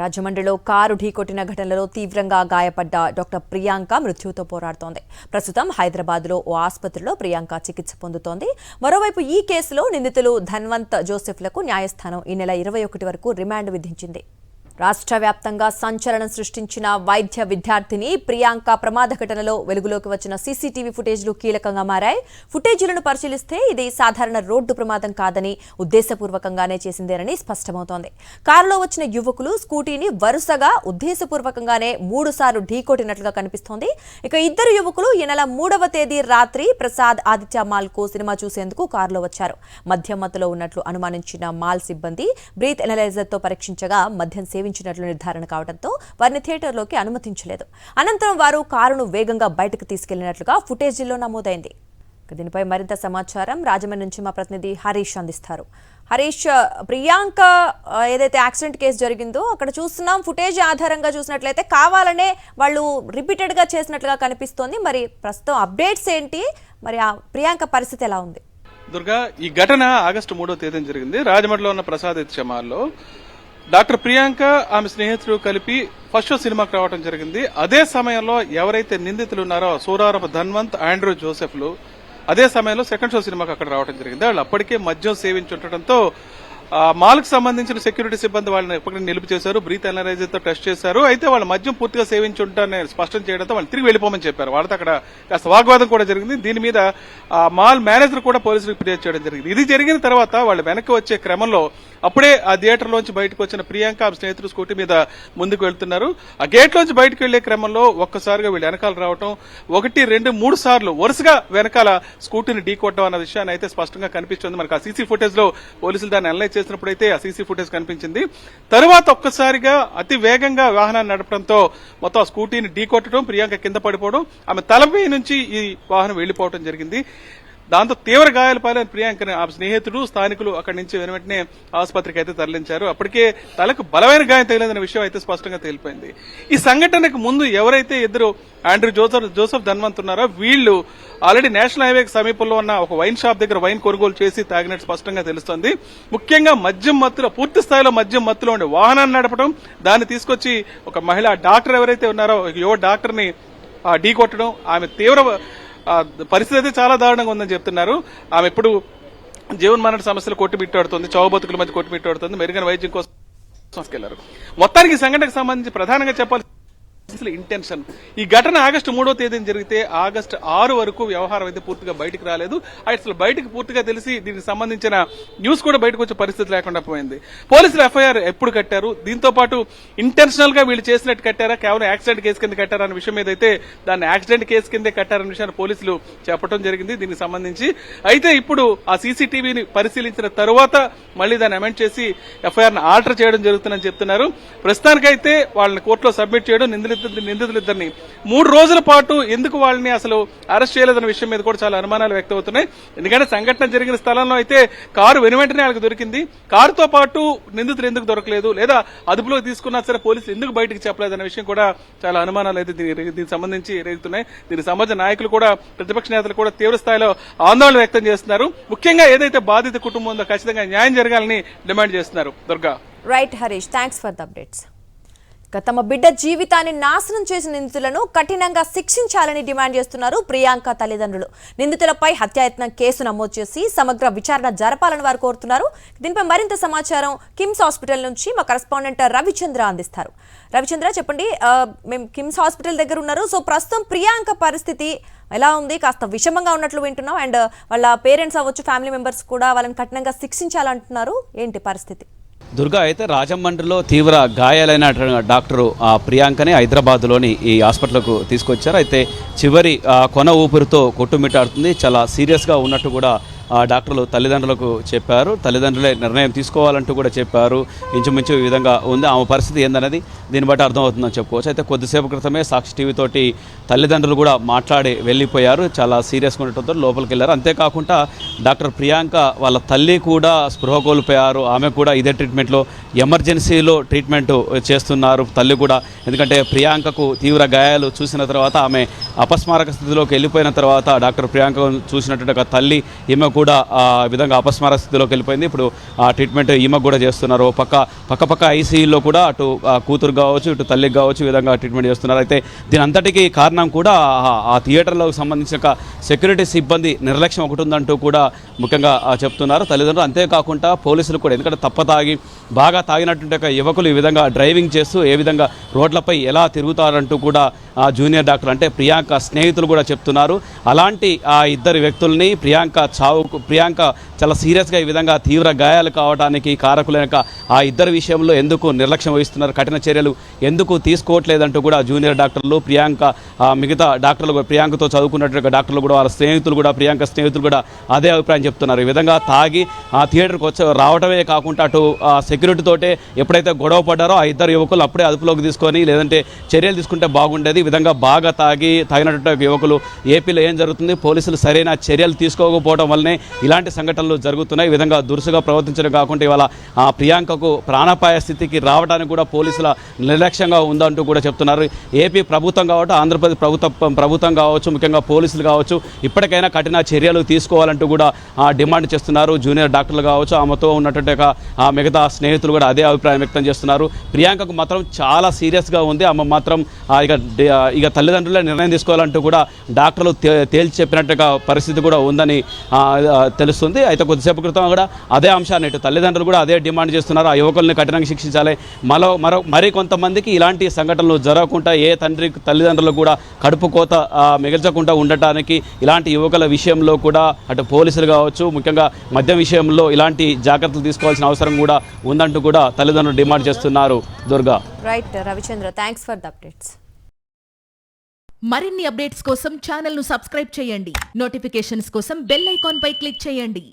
రాజమండ్రిలో కారు ఢీకొట్టిన ఘటనలో తీవ్రంగా గాయపడ్డ డాక్టర్ ప్రియాంక మృత్యువుతో పోరాడుతోంది. ప్రస్తుతం హైదరాబాద్లో ఓ ఆసుపత్రిలో ప్రియాంక చికిత్స పొందుతోంది. మరోవైపు ఈ కేసులో నిందితులు ధన్వంత్ జోసెఫ్లకు న్యాయస్థానం ఈ నెల 21 వరకు రిమాండ్ విధించింది. రాష్ట్ర వ్యాప్తంగా సంచలనం సృష్టించిన వైద్య విద్యార్థిని ప్రియాంక ప్రమాద ఘటనలో వెలుగులోకి వచ్చిన సీసీటీవీ ఫుటేజ్లు కీలకంగా మారాయి. ఫుటేజీలను పరిశీలిస్తే ఇది సాధారణ రోడ్డు ప్రమాదం కాదని, ఉద్దేశపూర్వకంగానే చేసిందేనని స్పష్టమవుతోంది. కారులో వచ్చిన యువకులు స్కూటీని వరుసగా ఉద్దేశపూర్వకంగానే 3 సార్లు ఢీకొట్టినట్లుగా కనిపిస్తోంది. ఇక ఇద్దరు యువకులు ఈ నెల 3వ తేదీ రాత్రి ప్రసాద్ ఆదిత్య మాల్కు సినిమా చూసేందుకు కారులో వచ్చారు. మద్యం మత్తులో ఉన్నట్లు అనుమానించిన మాల్ సిబ్బంది బ్రీత్ ఎనలైజర్తో పరీక్షించగా మద్యం సేవించినట్లు నిర్ధారణ కావడంతో వారిని థియేటర్లోకి అనుమతించలేదు. అనంతరం వారు కారును వేగంగా బయటకు తీసుకెళ్లినట్లుగా ఫుటేజీల్లో నమోదైంది. దీనిపై మరింత సమాచారం రాజమండ్రి నుంచి మా ప్రతినిధి హరీష్ అందిస్తారు. హరీష్, ప్రియాంక ఏదైతే యాక్సిడెంట్ కేసు జరిగిందో అక్కడ చూస్తున్నాం, ఫుటేజ్ ఆధారంగా చూసినట్లయితే కావాలనే వాళ్ళు రిపీటెడ్గా చేసినట్లుగా కనిపిస్తోంది. మరి ప్రస్తుతం అప్డేట్స్ ఏంటి? మరి ఆ ప్రియాంక పరిస్థితి ఎలా ఉంది? దుర్గా, ఈ ఘటన ఆగస్టు 3వ తేదీన జరిగింది. రాజమండ్రిలో ఉన్న ప్రసాద్ మాల్లో డాక్టర్ ప్రియాంక ఆమె స్నేహితులు కలిపి ఫస్ట్ షో సినిమాకి రావడం జరిగింది. అదే సమయంలో ఎవరైతే నిందితులు ఉన్నారో సూరారపు ధన్వంత్, ఆండ్రూ జోసెఫ్లు అదే సమయంలో సెకండ్ షో సినిమాకి అక్కడ రావడం జరిగింది. వాళ్ళు అప్పటికే మద్యం సేవించి ఉండటంతో మాల్కు సంబంధించిన సెక్యూరిటీ సిబ్బంది వాళ్ళని ఎప్పటికీ నిలుపు చేశారు. బ్రీత్ ఎనలైజర్ తో టెస్ట్ చేశారు. అయితే వాళ్ళ మద్యం పూర్తిగా సేవించి ఉంటారని స్పష్టం చేయడంతో వాళ్ళు తిరిగి వెళ్లిపోమని చెప్పారు. వాళ్ళతో అక్కడ కాస్త వాగ్వాదం కూడా జరిగింది. దీని మీద మాల్ మేనేజర్ కూడా పోలీసులకు ఫిర్యాదు చేయడం జరిగింది. ఇది జరిగిన తర్వాత వాళ్ళు వెనక్కి వచ్చే క్రమంలో అప్పుడే ఆ థియేటర్ లోంచి బయటకు వచ్చిన ప్రియాంక ఆమె స్నేహితులు స్కూటీ మీద ముందుకు వెళ్తున్నారు. ఆ గేట్ లోంచి బయటకు వెళ్లే క్రమంలో ఒక్కసారిగా వీళ్ళు వెనకాల రావటం, 1, 2, 3 సార్లు వరుసగా వెనకాల స్కూటీని ఢీకొట్టడం అన్న విషయాన్ని అయితే స్పష్టంగా కనిపిస్తుంది. మనకు ఆ సీసీ ఫుటేజ్ లో పోలీసులు దాన్ని అనలైజ్ చేసినప్పుడు అయితే ఆ సీసీ ఫుటేజ్ కనిపించింది. తరువాత ఒక్కసారిగా అతి వేగంగా వాహనాన్ని నడపడంతో మొత్తం ఆ స్కూటీని ఢీకొట్టడం, ప్రియాంక కింద పడిపోవడం, ఆమె తలపై నుంచి ఈ వాహనం వెళ్లిపోవడం జరిగింది. దాంతో తీవ్ర గాయాల పాలైన ప్రియాంకని ఆ స్నేహితులు, స్థానికులు అక్కడి నుంచి వెంటనే ఆసుపత్రికి అయితే తరలించారు. అప్పటికే తలకు బలమైన గాయం తగిలిందన్న విషయం అయితే స్పష్టంగా తేలిపోయింది. ఈ సంఘటనకు ముందు ఎవరైతే ఇద్దరు ఆండ్రూ జోసెఫ్ ధన్వంత్ ఉన్నారో వీళ్లు ఆల్రెడీ నేషనల్ హైవేకి సమీపంలో ఉన్న ఒక వైన్ షాప్ దగ్గర వైన్ కొనుగోలు చేసి తాగినట్టు స్పష్టంగా తెలుస్తోంది. ముఖ్యంగా మద్యం మత్తులో, పూర్తి స్థాయిలో మద్యం మత్తులో ఉండే వాహనాన్ని నడపడం, దాన్ని తీసుకొచ్చి ఒక మహిళా డాక్టర్ ఎవరైతే ఉన్నారో యువ డాక్టర్ ని ఢీకొట్టడం, ఆమె తీవ్ర పరిస్థితి అయితే చాలా దారుణంగా ఉందని చెప్తున్నారు. ఆమె ఇప్పుడు జీవన్మరణ సమస్యలు కొట్టుమిట్టాడుతుంది, చావు బతుకుల మధ్య కొట్టుమిట్టాడుతుంది. మెరుగైన వైద్యం కోసం తీసుకెళ్లారు. మొత్తానికి సంఘటనకు సంబంధించి ప్రధానంగా చెప్పాలి ఇంటెన్షన్. ఈ ఘటన ఆగస్టు 3వ తేదీన జరిగితే ఆగస్టు 6 వరకు వ్యవహారం అయితే పూర్తిగా బయటకు రాలేదు. అసలు బయటకు పూర్తిగా తెలిసి దీనికి సంబంధించిన న్యూస్ కూడా బయటకు వచ్చే పరిస్థితి లేకుండా పోయింది. పోలీసులు ఎఫ్ఐఆర్ ఎప్పుడు కట్టారు, దీంతో పాటు ఇంటెన్షనల్ గా వీళ్ళు చేసినట్టు కట్టారా, కేవలం యాక్సిడెంట్ కేసు కింద కట్టారా అన్న విషయం మీద అయితే దాన్ని యాక్సిడెంట్ కేసు కిందే కట్టారన్న విషయాన్ని పోలీసులు చెప్పడం జరిగింది దీనికి సంబంధించి. అయితే ఇప్పుడు ఆ సీసీటీవీని పరిశీలించిన తరువాత మళ్లీ దాన్ని అమెండ్ చేసి ఎఫ్ఐఆర్ ను ఆల్టర్ చేయడం జరుగుతుందని చెప్తున్నారు. ప్రస్తుతానికైతే వాళ్ళని కోర్టులో సబ్మిట్ చేయడం, నిందితులిద్దరిని 3 రోజుల పాటు ఎందుకు వాళ్ళని అసలు అరెస్ట్ చేయలేదన్న విషయం మీద కూడా చాలా అనుమానాలు వ్యక్తమవుతున్నాయి. ఎందుకంటే సంఘటన జరిగిన స్థలంలో అయితే కారు వెనువెంటనే వాళ్ళకి దొరికింది. కారుతో పాటు నిందితులు ఎందుకు దొరకలేదు, లేదా అదుపులో తీసుకున్నా సరే పోలీసులు ఎందుకు బయటకు చెప్పలేదన్న విషయం కూడా చాలా అనుమానాలు అయితే దీనికి సంబంధించి రేగుతున్నాయి. దీనికి సంబంధించిన నాయకులు కూడా, ప్రతిపక్ష నేతలు కూడా తీవ్ర స్థాయిలో ఆందోళన వ్యక్తం చేస్తున్నారు. ముఖ్యంగా ఏదైతే బాధిత కుటుంబం ఉందో ఖచ్చితంగా న్యాయం జరగాలని డిమాండ్ చేస్తున్నారు. Durga. Right Harish, thanks for the updates. తమ బిడ్డ జీవితాన్ని నాశనం చేసిన నిందితులను కఠినంగా శిక్షించాలని డిమాండ్ చేస్తున్నారు ప్రియాంక తల్లిదండ్రులు. నిందితులపై హత్యాయత్నం కేసు నమోదు చేసి సమగ్ర విచారణ జరపాలని వారు కోరుతున్నారు. దీనిపై మరింత సమాచారం కిమ్స్ హాస్పిటల్ నుంచి మా కరెస్పాండెంట్ రవిచంద్ర అందిస్తారు. రవిచంద్ర, చెప్పండి, మేము కిమ్స్ హాస్పిటల్ దగ్గర ఉన్నారు. సో ప్రస్తుతం ప్రియాంక పరిస్థితి ఎలా ఉంది? కాస్త విషమంగా ఉన్నట్లు వింటున్నాం. అండ్ వాళ్ళ పేరెంట్స్ అవ్వచ్చు, ఫ్యామిలీ మెంబర్స్ కూడా వాళ్ళని కఠినంగా శిక్షించాలంటున్నారు. ఏంటి పరిస్థితి? దుర్గా, అయితే రాజమండ్రిలో తీవ్ర గాయాలైన డాక్టరు ప్రియాంకని హైదరాబాద్లోని ఈ హాస్పిటల్కు తీసుకొచ్చారు. అయితే చివరి కొన ఊపిరితో కొట్టుమిట్టాడుతుంది, చాలా సీరియస్గా ఉన్నట్టు కూడా డాక్టర్లు తల్లిదండ్రులకు చెప్పారు. తల్లిదండ్రులే నిర్ణయం తీసుకోవాలంటూ కూడా చెప్పారు. ఇంచుమించు ఈ విధంగా ఉంది. ఆమె పరిస్థితి ఏందనేది దీన్ని బట్టి అర్థమవుతుందని చెప్పుకోవచ్చు. అయితే కొద్దిసేపు క్రితమే సాక్షి టీవీ తోటి తల్లిదండ్రులు కూడా మాట్లాడి వెళ్ళిపోయారు. చాలా సీరియస్గా ఉండటంతో లోపలికి వెళ్ళారు. అంతేకాకుండా డాక్టర్ ప్రియాంక వాళ్ళ తల్లి కూడా స్పృహ కోల్పోయారు. ఆమె కూడా ఇదే ట్రీట్మెంట్లో ఎమర్జెన్సీలో ట్రీట్మెంట్ చేస్తున్నారు తల్లి కూడా. ఎందుకంటే ప్రియాంకకు తీవ్ర గాయాలు చూసిన తర్వాత ఆమె అపస్మారక స్థితిలోకి వెళ్ళిపోయిన తర్వాత డాక్టర్ ప్రియాంక చూసినటువంటి ఒక తల్లి ఈమె కూడా ఆ విధంగా అపస్మారక స్థితిలోకి వెళ్ళిపోయింది. ఇప్పుడు ఆ ట్రీట్మెంట్ ఈమె కూడా చేస్తున్నారు. పక్క ఐసీయూలో కూడా అటు కూతురు కావచ్చు ఇటు తల్లికి కావచ్చు ఈ విధంగా ట్రీట్మెంట్ చేస్తున్నారు. అయితే దీని అంతటికీ కారణం కూడా ఆ థియేటర్లకు సంబంధించిన సెక్యూరిటీ సిబ్బంది నిర్లక్ష్యం ఒకటి ఉందంటూ కూడా ముఖ్యంగా చెప్తున్నారు తల్లిదండ్రులు. అంతేకాకుండా పోలీసులు కూడా, ఎందుకంటే బాగా తాగినటువంటి యువకులు ఈ విధంగా డ్రైవింగ్ చేస్తూ ఏ విధంగా రోడ్లపై ఎలా తిరుగుతారంటూ కూడా జూనియర్ డాక్టర్ అంటే ప్రియాంక స్నేహితులు కూడా చెప్తున్నారు. అలాంటి ఆ ఇద్దరు వ్యక్తుల్ని ప్రియాంక చాలా సీరియస్గా ఈ విధంగా తీవ్ర గాయాలు కావడానికి కారకులైన ఆ ఇద్దరు విషయంలో ఎందుకు నిర్లక్ష్యం వహిస్తున్నారు, కఠిన చర్యలు ఎందుకు తీసుకోవట్లేదంటూ కూడా జూనియర్ డాక్టర్లు మిగతా డాక్టర్లు ప్రియాంకతో చదువుకున్నటువంటి డాక్టర్లు కూడా వాళ్ళ స్నేహితులు కూడా ప్రియాంక స్నేహితులు కూడా అదే అభిప్రాయం చెప్తున్నారు. ఈ విధంగా తాగి ఆ థియేటర్కి రావడమే కాకుండా అటు సెక్యూరిటీ తోటే ఎప్పుడైతే గొడవ పడ్డారో ఆ ఇద్దరు యువకులు అప్పుడే అదుపులోకి తీసుకొని లేదంటే చర్యలు తీసుకుంటే బాగుండేది. ఈ విధంగా బాగా తాగినటువంటి యువకులు ఏపీలో ఏం జరుగుతుంది, పోలీసులు సరైన చర్యలు తీసుకోకపోవడం వల్లనే ఇలాంటి సంఘటనలు జరుగుతున్నాయి. ఈ విధంగా దురుసుగా ప్రవర్తించడం కాకుండా ఇవాళ ప్రియాంకకు ప్రాణాపాయ స్థితికి రావడానికి కూడా పోలీసుల నిర్లక్ష్యంగా ఉందంటూ కూడా చెప్తున్నారు. ఏపీ ప్రభుత్వం కావచ్చు, ఆంధ్రప్రదేశ్ ప్రభుత్వం కావచ్చు, ముఖ్యంగా పోలీసులు కావచ్చు ఇప్పటికైనా కఠిన చర్యలు తీసుకోవాలంటూ కూడా డిమాండ్ చేస్తున్నారు. జూనియర్ డాక్టర్లు కావచ్చు, ఆమెతో ఉన్నటువంటి మిగతా స్నేహితులు కూడా అదే అభిప్రాయం వ్యక్తం చేస్తున్నారు. ప్రియాంకకు మాత్రం చాలా సీరియస్గా ఉంది. ఆమె మాత్రం ఇక తల్లిదండ్రులే నిర్ణయం తీసుకోవాలంటూ కూడా డాక్టర్లు తేల్చి చెప్పినట్టుగా పరిస్థితి కూడా ఉందని తెలుస్తుంది. అయితే కొద్దిసేపు క్రితం కూడా అదే అంశాన్ని తల్లిదండ్రులు కూడా అదే డిమాండ్ చేస్తున్నారు. ఆ యువకుల్ని కఠినంగా శిక్షించాలి. మరి కొంతమందికి ఇలాంటి సంఘటనలు జరగకుండా ఏ తల్లిదండ్రులు కూడా కడుపు కోత మిగల్చకుండా ఉండటానికి ఇలాంటి యువకుల విషయంలో కూడా అటు పోలీసులు కావచ్చు, ముఖ్యంగా మద్యం విషయంలో ఇలాంటి జాగ్రత్తలు తీసుకోవాల్సిన అవసరం కూడా ఉందంటూ కూడా తల్లిదండ్రులు డిమాండ్ చేస్తున్నారు. Durga. Right Ravichandra, thanks for the updates. మరిన్ని అప్డేట్స్ కోసం ఛానల్ ను సబ్స్క్రైబ్ చేయండి. నోటిఫికేషన్స్ కోసం బెల్ ఐకాన్ పై క్లిక్ చేయండి.